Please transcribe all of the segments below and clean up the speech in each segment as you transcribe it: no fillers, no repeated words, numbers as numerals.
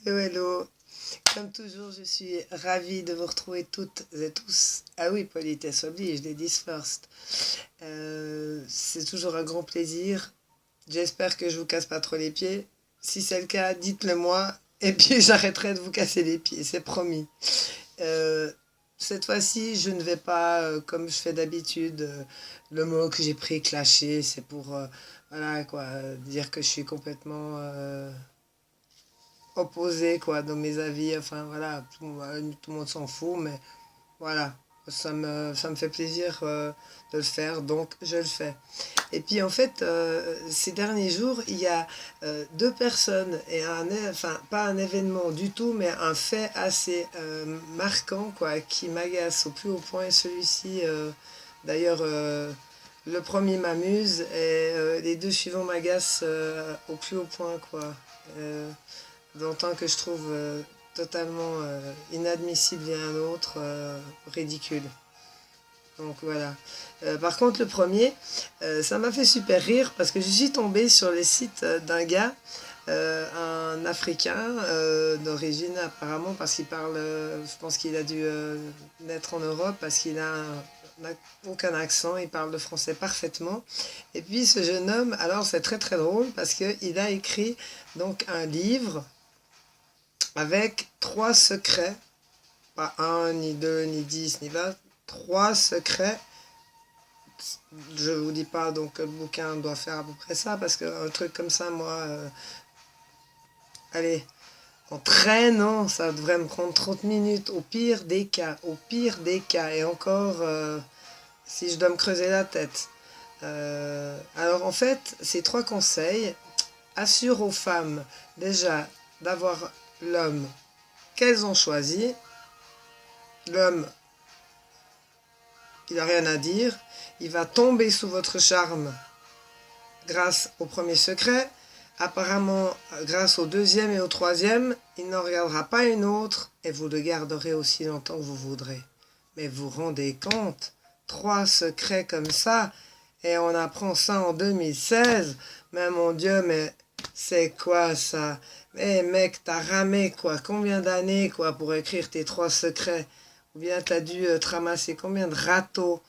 Hello, hello. Comme toujours, je suis ravie de vous retrouver toutes et tous. Ah oui, politesse oblige, ladies first. C'est toujours un grand plaisir. J'espère que je vous casse pas trop les pieds. Si c'est le cas, dites-le moi. Et puis j'arrêterai de vous casser les pieds, c'est promis. Euh, cette fois-ci, je ne vais pas, comme je fais d'habitude, le mot que j'ai pris clasher, c'est pour, voilà quoi, dire que je suis complètement opposé quoi dans mes avis, enfin voilà, tout le monde s'en fout, mais voilà, ça me fait plaisir de le faire, donc je le fais. Et puis en fait, ces derniers jours, il y a deux personnes et enfin pas un événement du tout, mais un fait assez marquant quoi, qui m'agace au plus haut point. Et celui-ci, d'ailleurs, le premier m'amuse et les deux suivants m'agacent au plus haut point quoi. Euh, D'un temps que je trouve totalement inadmissible et un autre ridicule. Donc voilà. Par contre, le premier, ça m'a fait super rire parce que je suis tombée sur les sites d'un gars, un Africain d'origine apparemment parce qu'il parle, je pense qu'il a dû naître en Europe parce qu'il a aucun accent, il parle le français parfaitement. Et puis ce jeune homme, alors c'est très très drôle parce qu'il a écrit donc un livre avec trois secrets, pas un, ni deux, ni 10, ni 20, trois secrets. Je vous dis pas donc que le bouquin doit faire à peu près ça, parce qu'un truc comme ça, moi, allez, en traînant, ça devrait me prendre 30 minutes, au pire des cas, et encore si je dois me creuser la tête. Alors en fait, ces trois conseils assurent aux femmes déjà d'avoir l'homme qu'elles ont choisi. L'homme, il n'a rien à dire. Il va tomber sous votre charme grâce au premier secret. Apparemment, grâce au deuxième et au troisième, il n'en regardera pas une autre et vous le garderez aussi longtemps que vous voudrez. Mais vous vous rendez compte, trois secrets comme ça, et on apprend ça en 2016. Mais mon Dieu, mais c'est quoi ça? Mais mec, t'as ramé quoi? Combien d'années quoi pour écrire tes trois secrets? Ou bien t'as dû te ramasser combien de râteaux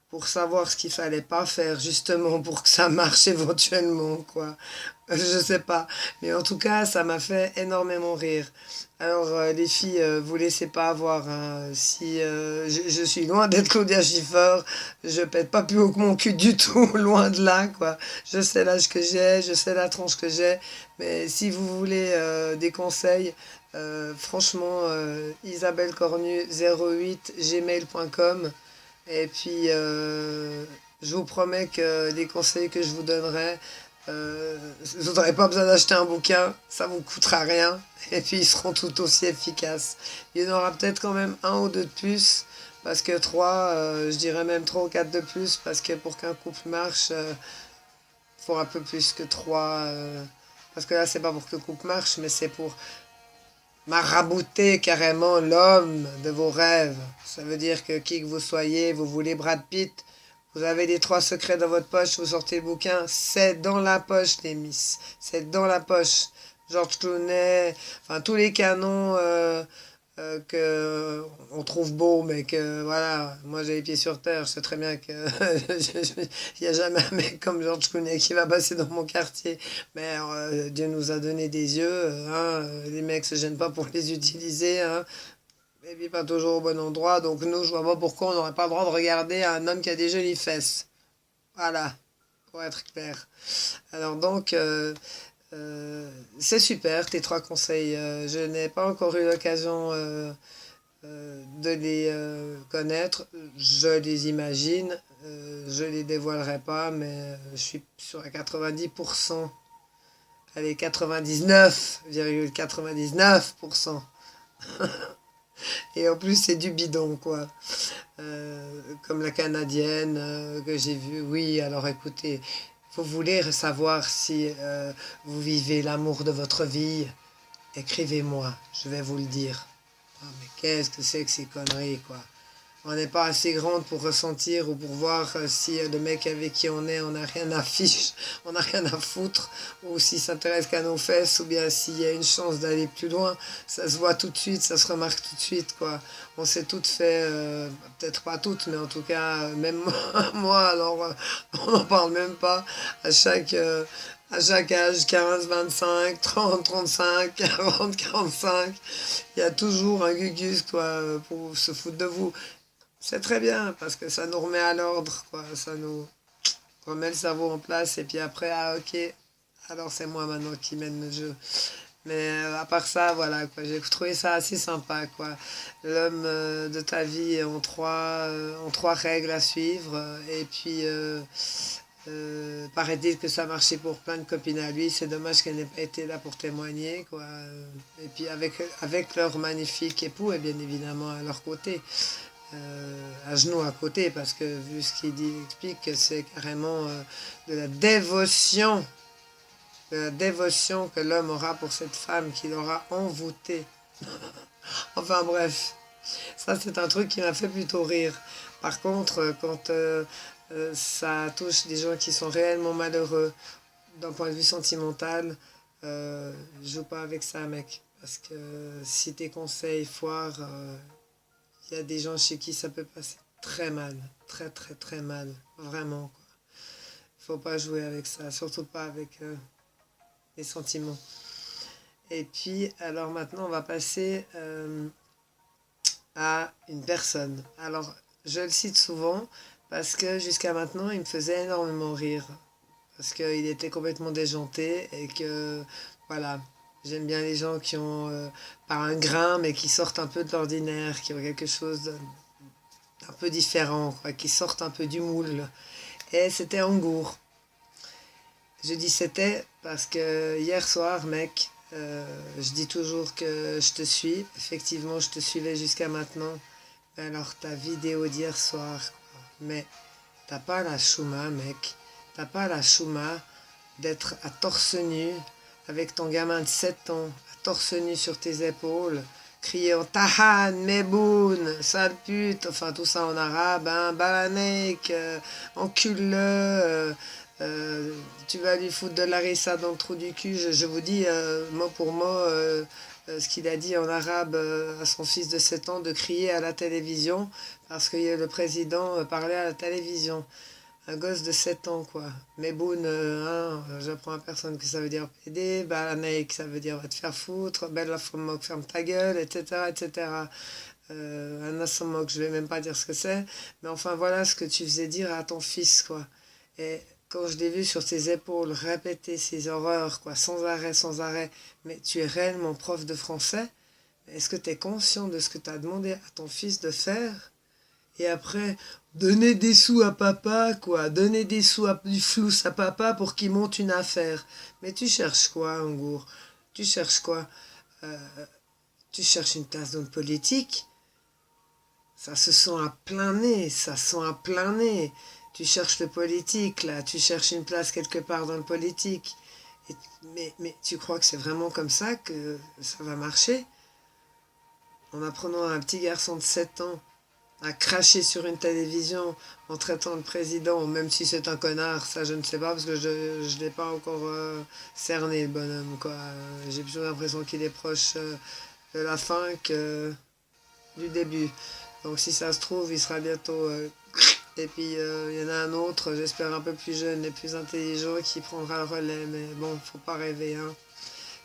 pour savoir ce qu'il fallait pas faire justement pour que ça marche éventuellement quoi. Je sais pas, mais en tout cas ça m'a fait énormément rire. Alors les filles, vous laissez pas avoir hein. Si je suis loin d'être Claudia Schiffer, je pète pas plus haut que mon cul du tout, loin de là quoi. Je sais l'âge que j'ai, je sais la tronche que j'ai, mais si vous voulez des conseils, franchement Isabelle Cornu 08 gmail.com. Et puis, je vous promets que les conseils que je vous donnerai, vous n'aurez pas besoin d'acheter un bouquin, ça vous coûtera rien. Et puis, ils seront tout aussi efficaces. Il y en aura peut-être quand même un ou deux de plus, parce que trois, je dirais même trois ou quatre de plus, parce que pour qu'un couple marche, il faut un peu plus que trois. Parce que là, c'est pas pour que le couple marche, mais c'est pour marabouter carrément l'homme de vos rêves. Ça veut dire que qui que vous soyez, vous voulez Brad Pitt, vous avez les trois secrets dans votre poche, vous sortez le bouquin, c'est dans la poche les miss, c'est dans la poche. George Clooney, enfin tous les canons que on trouve beaux, mais que voilà, moi j'ai les pieds sur terre, je sais très bien que il n'y a jamais un mec comme George Clooney qui va passer dans mon quartier. Mais Dieu nous a donné des yeux, hein, les mecs se gênent pas pour les utiliser, hein, et puis pas toujours au bon endroit, donc nous je vois pas pourquoi on n'aurait pas le droit de regarder un homme qui a des jolies fesses. Voilà, pour être clair. Alors donc, c'est super tes trois conseils. Je n'ai pas encore eu l'occasion de les connaître. Je les imagine. Je les dévoilerai pas, mais je suis sur à 90%. Allez, 99,99%. Et en plus, c'est du bidon, quoi. Comme la Canadienne que j'ai vue. Oui, alors écoutez, vous voulez savoir si vous vivez l'amour de votre vie, écrivez-moi, je vais vous le dire. Ah, mais qu'est-ce que c'est que ces conneries, quoi. on n'est pas assez grande pour ressentir ou pour voir si le mec avec qui on n'a rien à fiche, on n'a rien à foutre, ou s'il s'intéresse qu'à nos fesses, ou bien s'il y a une chance d'aller plus loin, ça se voit tout de suite, ça se remarque tout de suite, quoi. On s'est toutes fait, peut-être pas toutes, mais en tout cas, même moi, alors on n'en parle même pas, à à chaque âge, 15, 25, 30, 35, 40, 45, il y a toujours un gugus, quoi, pour se foutre de vous. C'est très bien parce que ça nous remet à l'ordre, quoi. Ça nous remet le cerveau en place et puis après, ah ok, alors c'est moi maintenant qui mène le jeu. Mais à part ça, voilà, quoi, j'ai trouvé ça assez sympa, quoi. L'homme de ta vie en trois règles à suivre. Et puis, paraît-il que ça marchait pour plein de copines à lui. C'est dommage qu'elle n'ait pas été là pour témoigner, quoi. Et puis avec leur magnifique époux, et bien évidemment à leur côté. À genoux à côté, parce que vu ce qu'il dit, explique que c'est carrément de la dévotion, que l'homme aura pour cette femme qu'il aura envoûtée. Enfin bref, ça c'est un truc qui m'a fait plutôt rire. Par contre, quand ça touche des gens qui sont réellement malheureux d'un point de vue sentimental, joue pas avec ça, mec. Parce que si tes conseils foirent, il y a des gens chez qui ça peut passer très mal, très très très mal, vraiment, quoi. Faut pas jouer avec ça, surtout pas avec les sentiments. Et puis, alors maintenant, on va passer à une personne. Alors, je le cite souvent parce que jusqu'à maintenant, il me faisait énormément rire. Parce qu'il était complètement déjanté et que, voilà, j'aime bien les gens qui ont pas un grain, mais qui sortent un peu de l'ordinaire, qui ont quelque chose d'un peu différent, quoi, qui sortent un peu du moule. Et c'était Angour. Je dis c'était parce que hier soir, mec, je dis toujours que je te suis. Effectivement, je te suivais jusqu'à maintenant. Mais alors, ta vidéo d'hier soir, quoi. Mais t'as pas la chouma, mec. T'as pas la chouma d'être à torse nu avec ton gamin de 7 ans, à torse nu sur tes épaules, criant Tahan, Meboun, sale pute, enfin tout ça en arabe, hein, balanek, encule-le, tu vas lui foutre de l'arissa dans le trou du cul. Je vous dis mot pour mot ce qu'il a dit en arabe à son fils de 7 ans de crier à la télévision parce que le président parlait à la télévision. Un gosse de 7 ans, quoi. Meboun, j'apprends à personne que ça veut dire PD, balanek, ça veut dire va te faire foutre, belle mok, ferme ta gueule, etc., etc. Un asomok, je vais même pas dire ce que c'est, mais enfin voilà ce que tu faisais dire à ton fils, quoi. Et quand je l'ai vu sur tes épaules répéter ces horreurs, quoi, sans arrêt, sans arrêt, mais tu es réellement prof de français, est-ce que tu es conscient de ce que tu as demandé à ton fils de faire? Et après, donner des sous à papa, quoi. Donner des sous du flous à papa pour qu'il monte une affaire. Mais tu cherches quoi, Angour? Tu cherches quoi? Tu cherches une place dans le politique? Ça se sent à plein nez, ça sent à plein nez. Tu cherches le politique, là. Tu cherches une place quelque part dans le politique. Mais tu crois que c'est vraiment comme ça que ça va marcher? En apprenant à un petit garçon de 7 ans à cracher sur une télévision en traitant le président, même si c'est un connard, ça je ne sais pas, parce que je ne l'ai pas encore cerné, le bonhomme, quoi. J'ai plutôt l'impression qu'il est proche de la fin que du début. Donc si ça se trouve, il sera bientôt... et puis il y en a un autre, j'espère un peu plus jeune et plus intelligent, qui prendra le relais, mais bon, faut pas rêver, hein.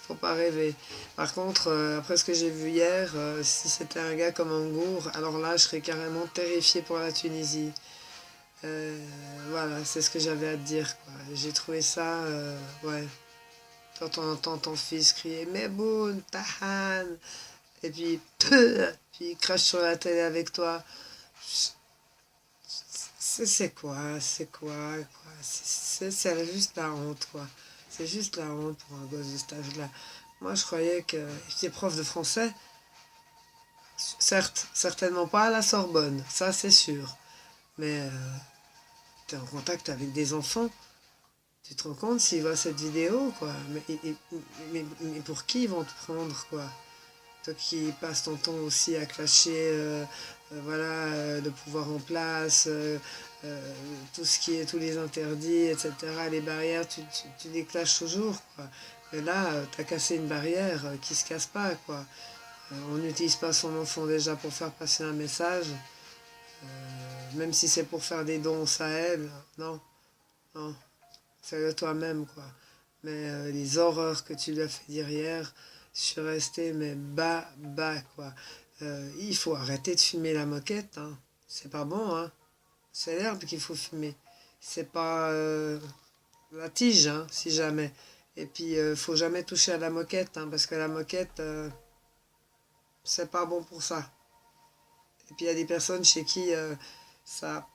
Faut pas rêver. Par contre, après ce que j'ai vu hier, si c'était un gars comme Angour, alors là, je serais carrément terrifié pour la Tunisie. Voilà, c'est ce que j'avais à te dire, quoi. J'ai trouvé ça, ouais. Quand on entend ton fils crier Meboun, Tahan, et puis, puis il crache sur la télé avec toi. C'est quoi? C'est quoi? C'est juste la honte, quoi. C'est juste la honte pour un gosse de cet âge-là. Moi, je croyais que j'étais prof de français. Certes, certainement pas à la Sorbonne, ça c'est sûr. Mais tu es en contact avec des enfants. Tu te rends compte s'ils voient cette vidéo, quoi. Mais pour qui ils vont te prendre, quoi? Toi qui passes ton temps aussi à clasher voilà, le pouvoir en place, tout ce qui est tous les interdits, etc., les barrières, tu les clashes toujours, quoi. Mais là, tu as cassé une barrière qui se casse pas, quoi. On n'utilise pas son enfant déjà pour faire passer un message, même si c'est pour faire des dons à elle, non, non, fais-le toi-même, quoi. Mais les horreurs que tu lui as fait dire hier, je suis restée, mais bas, quoi. Il faut arrêter de fumer la moquette, hein. C'est pas bon, hein. C'est l'herbe qu'il faut fumer. C'est pas la tige, hein, si jamais. Et puis, faut jamais toucher à la moquette, hein, parce que la moquette, c'est pas bon pour ça. Et puis, il y a des personnes chez qui ça...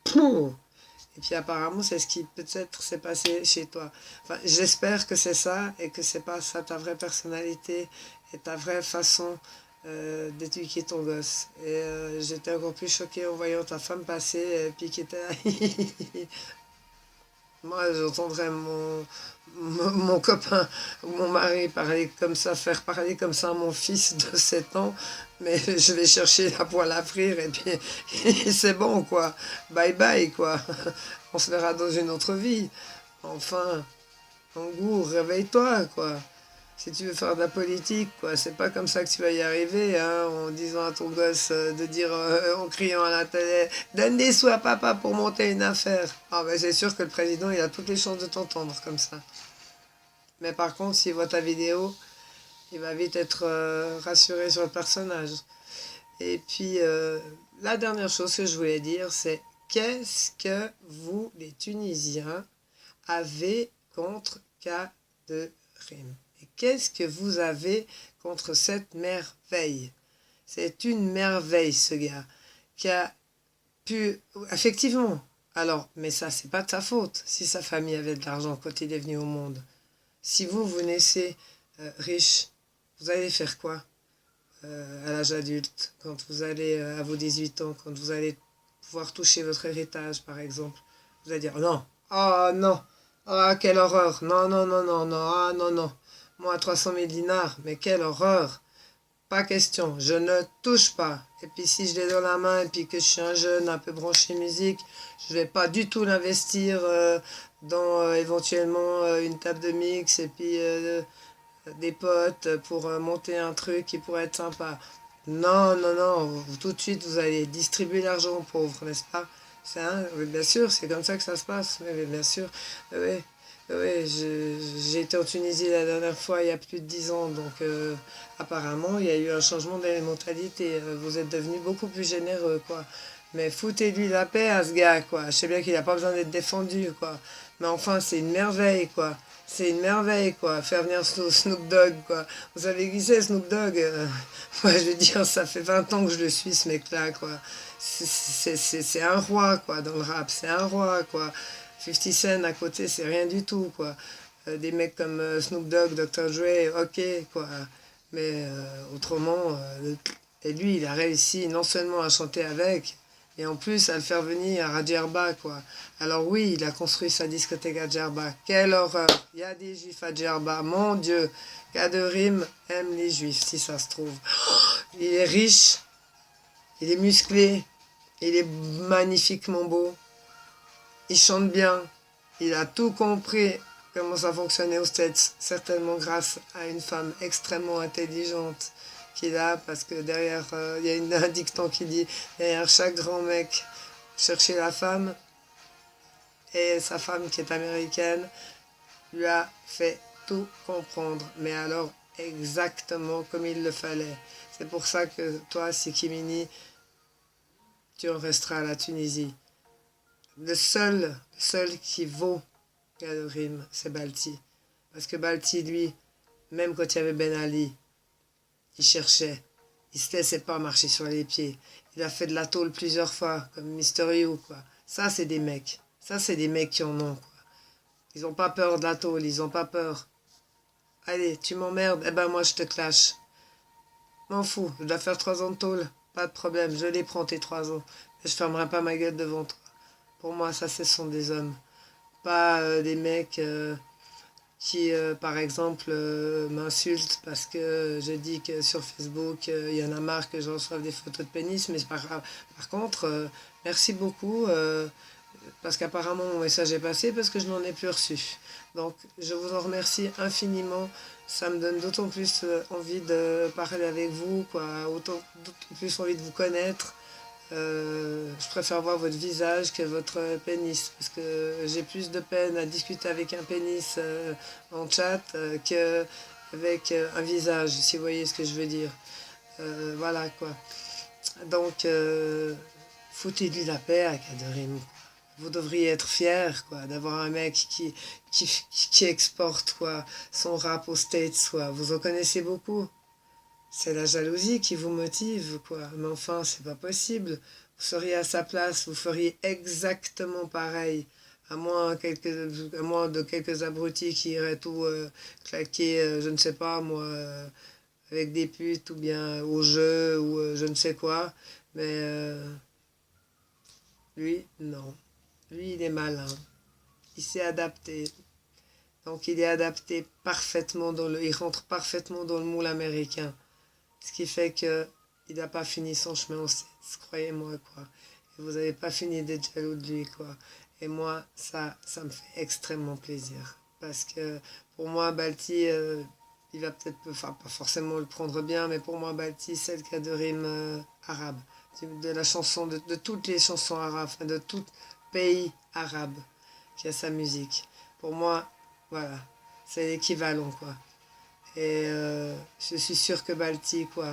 Et puis, apparemment, c'est ce qui peut-être s'est passé chez toi. Enfin, j'espère que c'est ça et que c'est pas ça ta vraie personnalité et ta vraie façon d'éduquer ton gosse. Et j'étais encore plus choquée en voyant ta femme passer et puis qui était moi, j'entendrais mon copain ou mon mari parler comme ça, faire parler comme ça à mon fils de 7 ans, mais je vais chercher la poêle à frire et puis c'est bon, quoi. Bye bye, quoi. On se verra dans une autre vie. Enfin, en goût, réveille-toi, quoi. Si tu veux faire de la politique, quoi, c'est pas comme ça que tu vas y arriver, hein, en disant à ton gosse de dire, en criant à la télé, donne des sous à papa pour monter une affaire. Ah ben c'est sûr que le président, il a toutes les chances de t'entendre comme ça. Mais par contre, s'il voit ta vidéo, il va vite être rassuré sur le personnage. Et puis, la dernière chose que je voulais dire, c'est qu'est-ce que vous, les Tunisiens, avez contre Kaderim? Et qu'est-ce que vous avez contre cette merveille? C'est une merveille, ce gars, qui a pu... Effectivement. Alors, mais ça, c'est pas de sa faute, si sa famille avait de l'argent quand il est venu au monde. Si vous naissez riche, vous allez faire quoi à l'âge adulte, quand vous allez à vos 18 ans, quand vous allez pouvoir toucher votre héritage, par exemple? Vous allez dire, oh non, oh non, ah, quelle horreur, non, non, non, non, non, ah, non, non. Moi, 300 000 dinars, mais quelle horreur! Pas question, je ne touche pas. Et puis si je l'ai dans la main et puis que je suis un jeune un peu branché musique, je vais pas du tout l'investir dans éventuellement une table de mix et puis des potes pour monter un truc qui pourrait être sympa. Non, non, non, tout de suite vous allez distribuer l'argent aux pauvres, n'est-ce pas? Oui, bien sûr, c'est comme ça que ça se passe, oui, bien sûr. Oui, oui, j'ai été en Tunisie la dernière fois il y a plus de 10 ans, donc apparemment il y a eu un changement de mentalité. Vous êtes devenus beaucoup plus généreux, quoi. Mais foutez-lui la paix à ce gars, quoi. Je sais bien qu'il n'a pas besoin d'être défendu, quoi. Mais enfin, c'est une merveille, quoi. C'est une merveille, quoi. Faire venir Snoop Dogg, quoi. Vous savez qui c'est, Snoop Dogg? Moi, je veux dire, ça fait 20 ans que je le suis, ce mec-là, quoi. C'est un roi, quoi, dans le rap. C'est un roi, quoi. 50 Cent à côté, c'est rien du tout, quoi. Des mecs comme Snoop Dogg, Dr. Dre, ok, quoi. Mais autrement, et lui, il a réussi non seulement à chanter avec, et en plus à le faire venir à Djerba, quoi. Alors oui, il a construit sa discothèque à Djerba. Quelle horreur! Il y a des juifs à Djerba, mon Dieu! Kaderim aime les juifs, si ça se trouve. Il est riche, il est musclé, il est magnifiquement beau, il chante bien, il a tout compris comment ça fonctionnait aux States, certainement grâce à une femme extrêmement intelligente qu'il a, parce que derrière, il y a un dicton qui dit, derrière chaque grand mec, chercher la femme, et sa femme qui est américaine, lui a fait tout comprendre, mais alors exactement comme il le fallait. C'est pour ça que toi, Sikimini, tu en resteras à la Tunisie. Le seul qui vaut Kaderim, c'est Balti. Parce que Balti, lui, même quand il y avait Ben Ali, il cherchait. Il se laissait pas marcher sur les pieds. Il a fait de la tôle plusieurs fois, comme Mister You, quoi. Ça, c'est des mecs. Ça, c'est des mecs qui en ont, quoi. Ils n'ont pas peur de la tôle, ils n'ont pas peur. Allez, tu m'emmerdes, eh ben moi, je te clash. M'en fous, je dois faire 3 ans de tôle. Pas de problème, je les prends, tes 3 ans. Mais je fermerai pas ma gueule devant toi. Pour moi, ça, ce sont des hommes. Pas des mecs qui, par exemple, m'insultent parce que je dis que sur Facebook, il y en a marre que je reçoive des photos de pénis, mais c'est pas grave. Par contre, merci beaucoup, parce qu'apparemment mon message est passé parce que je n'en ai plus reçu. Donc, je vous en remercie infiniment. Ça me donne d'autant plus envie de parler avec vous, quoi, d'autant plus envie de vous connaître. Je préfère voir votre visage que votre pénis parce que j'ai plus de peine à discuter avec un pénis en chat qu'avec un visage, si vous voyez ce que je veux dire. Voilà quoi. Donc, foutez-lui la paix à Kaderim. Vous devriez être fier quoi, d'avoir un mec qui exporte quoi, son rap aux States. Quoi. Vous en connaissez beaucoup. C'est la jalousie qui vous motive, quoi. Mais enfin, c'est pas possible. Vous seriez à sa place, vous feriez exactement pareil. À moins de quelques abrutis qui iraient tout claquer, je ne sais pas, moi, avec des putes ou bien au jeu ou je ne sais quoi. Mais lui, non. Lui, il est malin. Il s'est adapté. Donc, il est adapté parfaitement il rentre parfaitement dans le moule américain. Ce qui fait qu'il n'a pas fini son chemin au States, croyez-moi, quoi. Et vous n'avez pas fini d'être jaloux de lui, quoi. Et moi, ça me fait extrêmement plaisir. Parce que pour moi, Balti, il va peut-être, enfin, pas forcément le prendre bien, mais pour moi, Balti, c'est le cas de rime arabe. De la chanson, de toutes les chansons arabes, enfin, de tout pays arabe qui a sa musique. Pour moi, voilà, c'est l'équivalent, quoi. Et je suis sûre que Balti, quoi,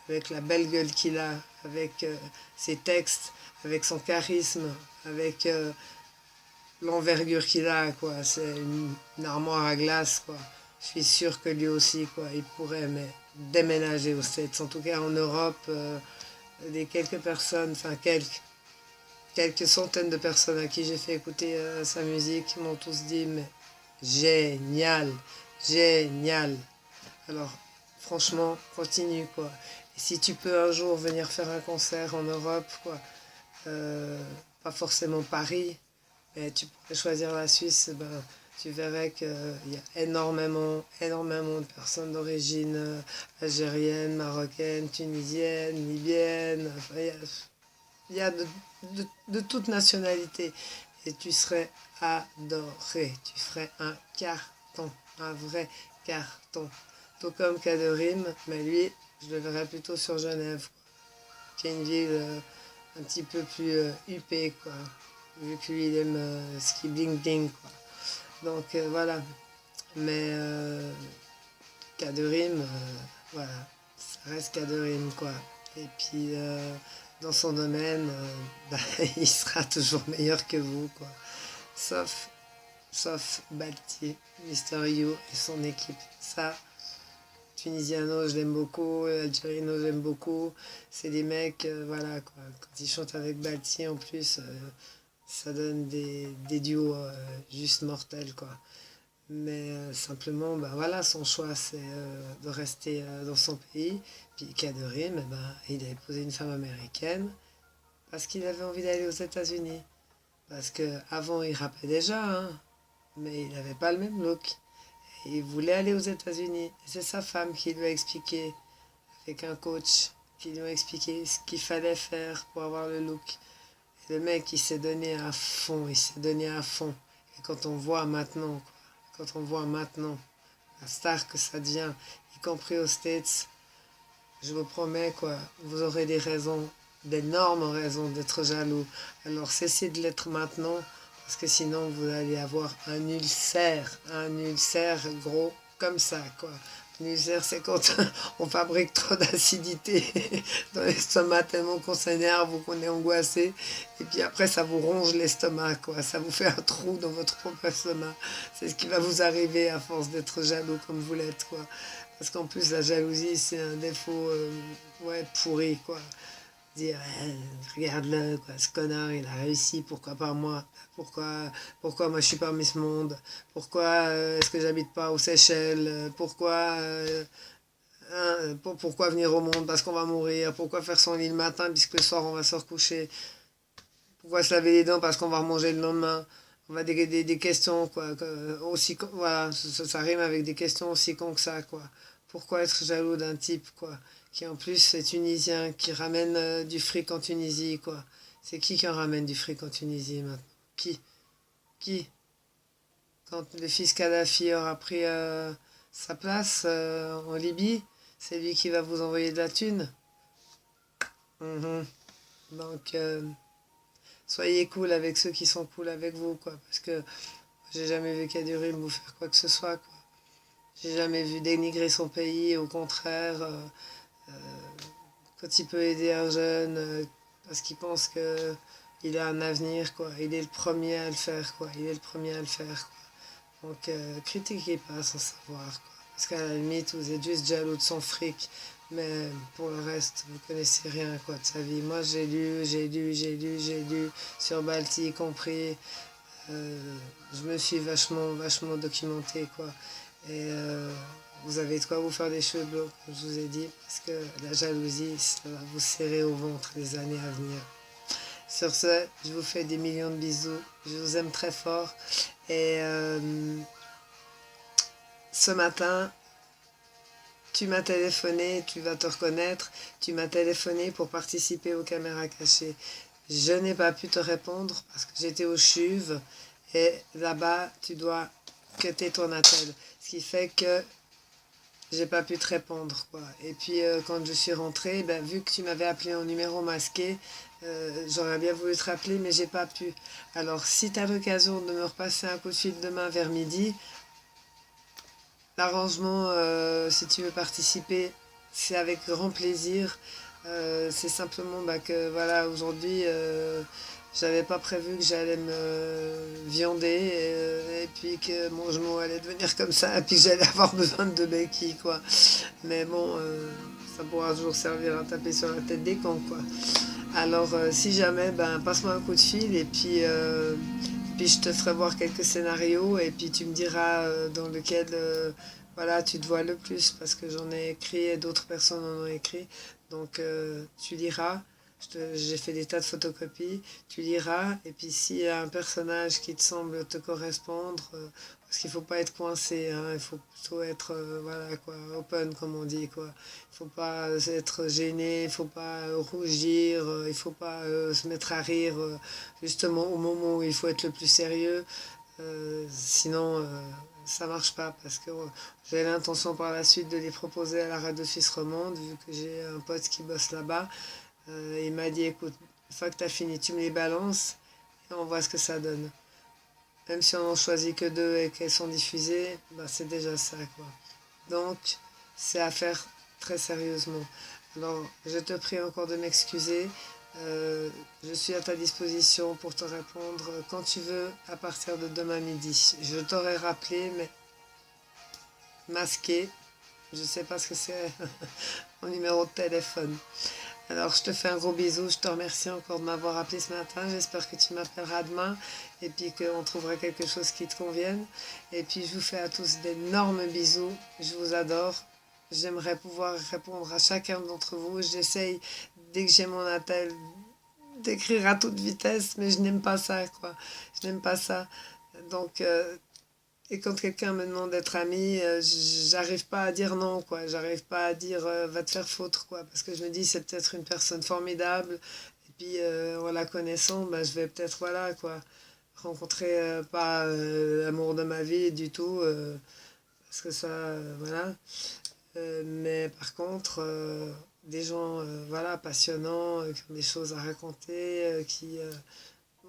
avec la belle gueule qu'il a, avec ses textes, avec son charisme, avec l'envergure qu'il a, quoi, c'est une armoire à glace, quoi. Je suis sûre que lui aussi, quoi, il pourrait déménager aux States. En tout cas, en Europe, les quelques personnes, enfin quelques centaines de personnes à qui j'ai fait écouter sa musique m'ont tous dit, mais génial, génial. Alors, franchement, continue, quoi. Et si tu peux un jour venir faire un concert en Europe, quoi, pas forcément Paris, mais tu pourrais choisir la Suisse, ben, tu verrais qu'il y a énormément de personnes d'origine algérienne, marocaine, tunisienne, libyenne, enfin, il y a de toute nationalité. Et tu serais adoré, tu ferais un carton, un vrai carton. Tout comme Kaderim, mais lui, je le verrais plutôt sur Genève, quoi, qui est une ville un petit peu plus huppée, quoi, vu que lui, il aime ce qui bling bling, quoi. Donc voilà, mais Kaderim, voilà, ça reste Kaderim, quoi. Et puis, dans son domaine, bah, il sera toujours meilleur que vous, quoi. Sauf Balti, Mister You et son équipe. Ça, Tunisiano, je l'aime beaucoup, Algérino, j'aime beaucoup. C'est des mecs, voilà, quoi. Quand ils chantent avec Balti, en plus, ça donne des duos juste mortels, quoi. Mais simplement, bah, voilà, son choix, c'est de rester dans son pays. Puis Kaderim, ben, il a épousé une femme américaine parce qu'il avait envie d'aller aux États-Unis. Parce qu'avant, il rappait déjà, hein, mais il n'avait pas le même look. Et il voulait aller aux États-Unis. Et c'est sa femme qui lui a expliqué, avec un coach, qui lui a expliqué ce qu'il fallait faire pour avoir le look. Et le mec, il s'est donné à fond, il s'est donné à fond. Et quand on voit maintenant, quoi, quand on voit maintenant la star que ça devient, y compris aux States, je vous promets, quoi, vous aurez des raisons, d'énormes raisons d'être jaloux. Alors cessez de l'être maintenant, parce que sinon vous allez avoir un ulcère gros comme ça, quoi. Un ulcère, c'est quand on fabrique trop d'acidité dans l'estomac tellement qu'on s'énerve ou qu'on est angoissé. Et puis après, ça vous ronge l'estomac, quoi. Ça vous fait un trou dans votre propre estomac. C'est ce qui va vous arriver à force d'être jaloux comme vous l'êtes, quoi. Parce qu'en plus, la jalousie, c'est un défaut ouais, pourri, quoi. Dire, regarde-le, quoi, ce connard, il a réussi, pourquoi pas moi? Pourquoi moi je suis pas Miss Monde? Pourquoi est-ce que j'habite pas aux Seychelles? Pourquoi venir au monde? Parce qu'on va mourir. Pourquoi faire son lit le matin puisque le soir on va se recoucher? Pourquoi se laver les dents? Parce qu'on va remanger le lendemain. On va des questions, quoi. Aussi, voilà, ça rime avec des questions aussi cons que ça, quoi. Pourquoi être jaloux d'un type, quoi, qui en plus est tunisien, qui ramène du fric en Tunisie, quoi. C'est qui en ramène du fric en Tunisie maintenant? Qui? Qui? Quand le fils Kadhafi aura pris sa place en Libye, c'est lui qui va vous envoyer de la thune. Mhm. Donc, soyez cool avec ceux qui sont cool avec vous, quoi. Parce que j'ai jamais vu Kadurim vous faire quoi que ce soit, quoi. J'ai jamais vu dénigrer son pays, au contraire, quand il peut aider un jeune, parce qu'il pense que il a un avenir, quoi. Il est le premier à le faire, quoi. Il est le premier à le faire, quoi. Donc, critiquez pas sans savoir, quoi. Parce qu'à la limite, vous êtes juste jaloux de son fric. Mais pour le reste, vous connaissez rien, quoi, de sa vie. Moi, j'ai lu, sur Balti y compris. Je me suis vachement documenté, quoi. Et vous avez de quoi vous faire des cheveux bleus, comme je vous ai dit, parce que la jalousie, ça va vous serrer au ventre les années à venir. Sur ce, je vous fais des millions de bisous. Je vous aime très fort. Et ce matin, tu m'as téléphoné, tu vas te reconnaître, tu m'as téléphoné pour participer aux caméras cachées. Je n'ai pas pu te répondre parce que j'étais au CHUV et là-bas, tu dois cutter ton appel. Ce qui fait que j'ai pas pu te répondre, quoi. Et puis quand je suis rentrée, ben, vu que tu m'avais appelé en numéro masqué, j'aurais bien voulu te rappeler, mais j'ai pas pu. Alors si tu as l'occasion de me repasser un coup de fil demain vers midi, l'arrangement, si tu veux participer, c'est avec grand plaisir. C'est simplement bah, que voilà, aujourd'hui, j'avais pas prévu que j'allais me viander et puis que mon genou allait devenir comme ça et puis que j'allais avoir besoin de béquilles, quoi. Mais bon, ça pourra toujours servir à taper sur la tête des cons, quoi. Alors, si jamais, ben, passe-moi un coup de fil et puis je te ferai voir quelques scénarios et puis tu me diras dans lequel voilà, tu te vois le plus parce que j'en ai écrit et d'autres personnes en ont écrit. Donc tu liras. J'ai fait des tas de photocopies. Tu liras et puis s'il y a un personnage qui te semble te correspondre, parce qu'il ne faut pas être coincé, hein, il faut plutôt être voilà, quoi, open comme on dit, quoi. Il ne faut pas être gêné, il ne faut pas rougir, il ne faut pas se mettre à rire justement au moment où il faut être le plus sérieux. Sinon, ça marche pas parce que j'ai l'intention par la suite de les proposer à la radio suisse romande vu que j'ai un pote qui bosse là-bas. Il m'a dit écoute, une fois que tu as fini, tu me les balances et on voit ce que ça donne. Même si on en choisit que deux et qu'elles sont diffusées, bah, c'est déjà ça, quoi. Donc, c'est à faire très sérieusement. Alors, je te prie encore de m'excuser. Je suis à ta disposition pour te répondre quand tu veux à partir de demain midi. Je t'aurais rappelé, mais masqué. Je ne sais pas ce que c'est mon numéro de téléphone. Alors je te fais un gros bisou, je te remercie encore de m'avoir appelé ce matin, j'espère que tu m'appelleras demain et puis qu'on trouvera quelque chose qui te convienne. Et puis je vous fais à tous d'énormes bisous, je vous adore. J'aimerais pouvoir répondre à chacun d'entre vous, j'essaye dès que j'ai mon appel d'écrire à toute vitesse, mais je n'aime pas ça, quoi. Je n'aime pas ça. Donc et quand quelqu'un me demande d'être ami, j'arrive pas à dire non, quoi. J'arrive pas à dire va te faire foutre, quoi. Parce que je me dis c'est peut-être une personne formidable. Et puis en la connaissant, bah, je vais peut-être, voilà, quoi, rencontrer pas l'amour de ma vie du tout. Parce que ça, voilà. Mais par contre, des gens, voilà, passionnants, qui ont des choses à raconter,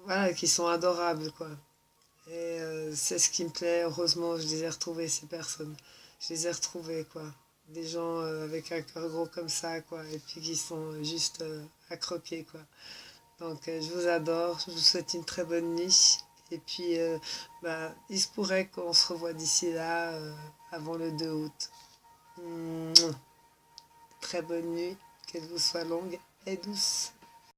voilà, qui sont adorables, quoi. Et c'est ce qui me plaît. Heureusement, je les ai retrouvés, ces personnes. Je les ai retrouvés, quoi. Des gens avec un cœur gros comme ça, quoi. Et puis qui sont juste à croquer, quoi. Donc, je vous adore. Je vous souhaite une très bonne nuit. Et puis, bah, il se pourrait qu'on se revoie d'ici là, avant le 2 août. Mouah. Très bonne nuit. Qu'elle vous soit longue et douce.